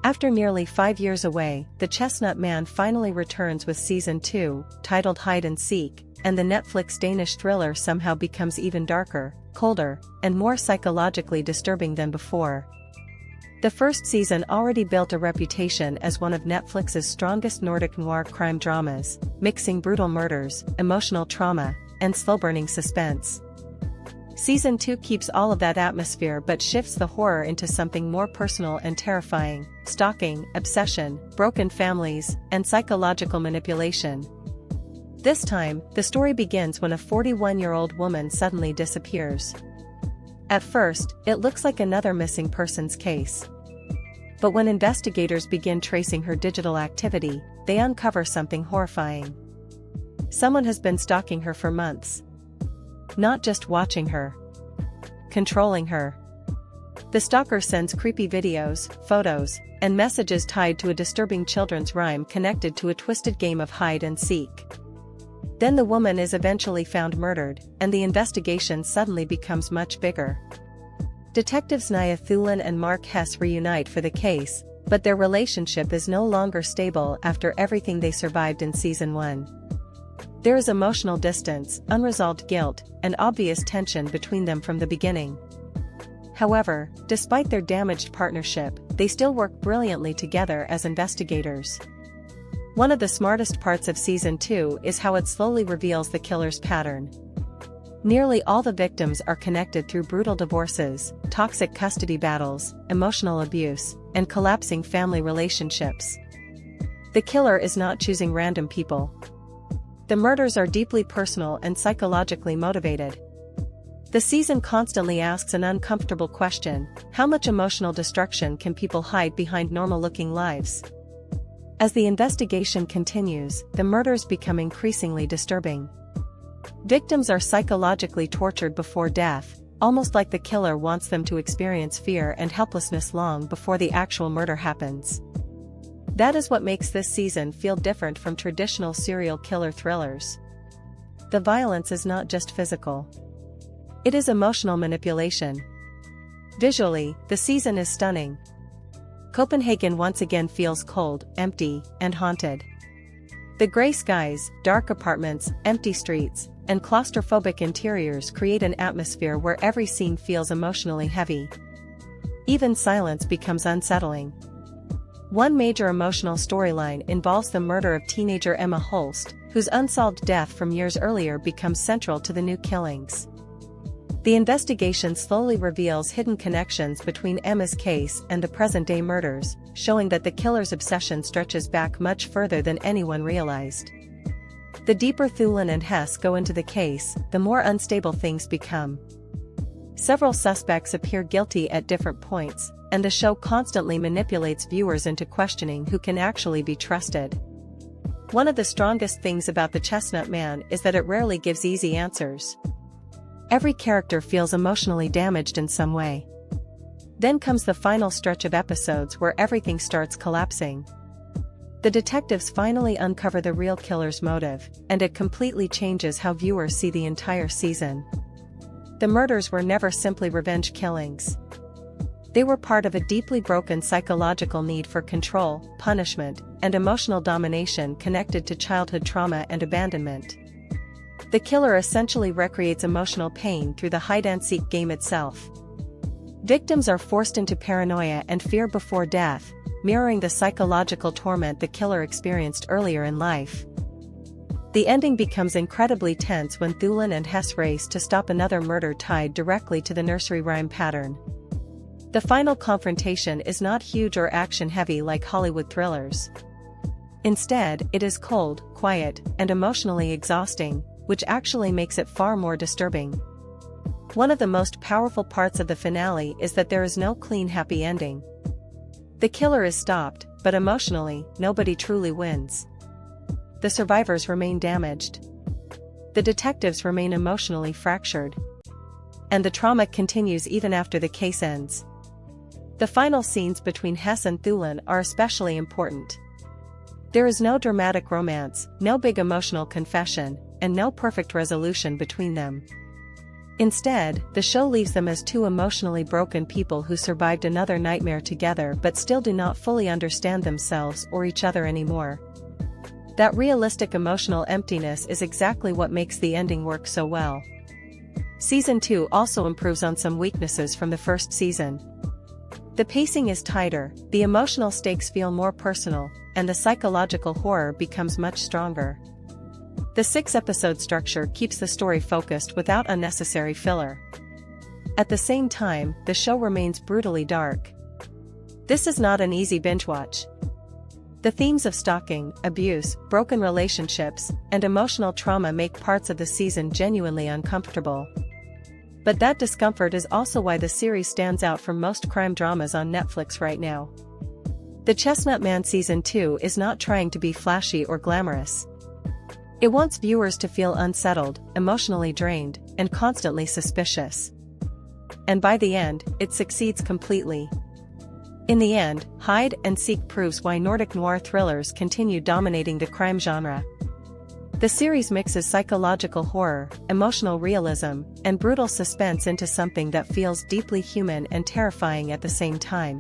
After nearly 5 years away, the Chestnut Man finally returns with Season 2, titled Hide and Seek, and the Netflix Danish thriller somehow becomes even darker, colder, and more psychologically disturbing than before. The first season already built a reputation as one of Netflix's strongest Nordic noir crime dramas, mixing brutal murders, emotional trauma, and slow-burning suspense. Season 2 keeps all of that atmosphere but shifts the horror into something more personal and terrifying: stalking, obsession, broken families, and psychological manipulation. This time, the story begins when a 41-year-old woman suddenly disappears. At first, it looks like another missing persons case. But when investigators begin tracing her digital activity, they uncover something horrifying. Someone has been stalking her for months. Not just watching her, controlling her. The stalker sends creepy videos, photos, and messages tied to a disturbing children's rhyme connected to a twisted game of hide and seek. Then the woman is eventually found murdered, and the investigation suddenly becomes much bigger. Detectives Naia, Thulin and Hess reunite for the case, but their relationship is no longer stable after everything they survived in Season 1. There is emotional distance, unresolved guilt, and obvious tension between them from the beginning. However, despite their damaged partnership, they still work brilliantly together as investigators. One of the smartest parts of Season 2 is how it slowly reveals the killer's pattern. Nearly all the victims are connected through brutal divorces, toxic custody battles, emotional abuse, and collapsing family relationships. The killer is not choosing random people. The murders are deeply personal and psychologically motivated. The season constantly asks an uncomfortable question: how much emotional destruction can people hide behind normal-looking lives? As the investigation continues, the murders become increasingly disturbing. Victims are psychologically tortured before death, almost like the killer wants them to experience fear and helplessness long before the actual murder happens. That is what makes this season feel different from traditional serial killer thrillers. The violence is not just physical. It is emotional manipulation. Visually, the season is stunning. Copenhagen once again feels cold, empty, and haunted. The gray skies, dark apartments, empty streets, and claustrophobic interiors create an atmosphere where every scene feels emotionally heavy. Even silence becomes unsettling. One major emotional storyline involves the murder of teenager Emma Holst, whose unsolved death from years earlier becomes central to the new killings. The investigation slowly reveals hidden connections between Emma's case and the present-day murders, showing that the killer's obsession stretches back much further than anyone realized. The deeper Thulin and Hess go into the case, the more unstable things become. Several suspects appear guilty at different points, and the show constantly manipulates viewers into questioning who can actually be trusted. One of the strongest things about the Chestnut Man is that it rarely gives easy answers. Every character feels emotionally damaged in some way. Then comes the final stretch of episodes where everything starts collapsing. The detectives finally uncover the real killer's motive, and it completely changes how viewers see the entire season. The murders were never simply revenge killings. They were part of a deeply broken psychological need for control, punishment, and emotional domination connected to childhood trauma and abandonment. The killer essentially recreates emotional pain through the hide-and-seek game itself. Victims are forced into paranoia and fear before death, mirroring the psychological torment the killer experienced earlier in life. The ending becomes incredibly tense when Thulin and Hess race to stop another murder tied directly to the nursery rhyme pattern. The final confrontation is not huge or action-heavy like Hollywood thrillers. Instead, it is cold, quiet, and emotionally exhausting, which actually makes it far more disturbing. One of the most powerful parts of the finale is that there is no clean happy ending. The killer is stopped, but emotionally, nobody truly wins. The survivors remain damaged. The detectives remain emotionally fractured. And the trauma continues even after the case ends. The final scenes between Hess and Thulin are especially important. There is no dramatic romance, no big emotional confession, and no perfect resolution between them. Instead, the show leaves them as two emotionally broken people who survived another nightmare together but still do not fully understand themselves or each other anymore. That realistic emotional emptiness is exactly what makes the ending work so well. Season 2 also improves on some weaknesses from the first season. The pacing is tighter, the emotional stakes feel more personal, and the psychological horror becomes much stronger. The 6-episode structure keeps the story focused without unnecessary filler. At the same time, the show remains brutally dark. This is not an easy binge watch. The themes of stalking, abuse, broken relationships, and emotional trauma make parts of the season genuinely uncomfortable. But that discomfort is also why the series stands out from most crime dramas on Netflix right now. The Chestnut Man Season 2 is not trying to be flashy or glamorous. It wants viewers to feel unsettled, emotionally drained, and constantly suspicious. And by the end, it succeeds completely. In the end, Hide and Seek proves why Nordic noir thrillers continue dominating the crime genre. The series mixes psychological horror, emotional realism, and brutal suspense into something that feels deeply human and terrifying at the same time.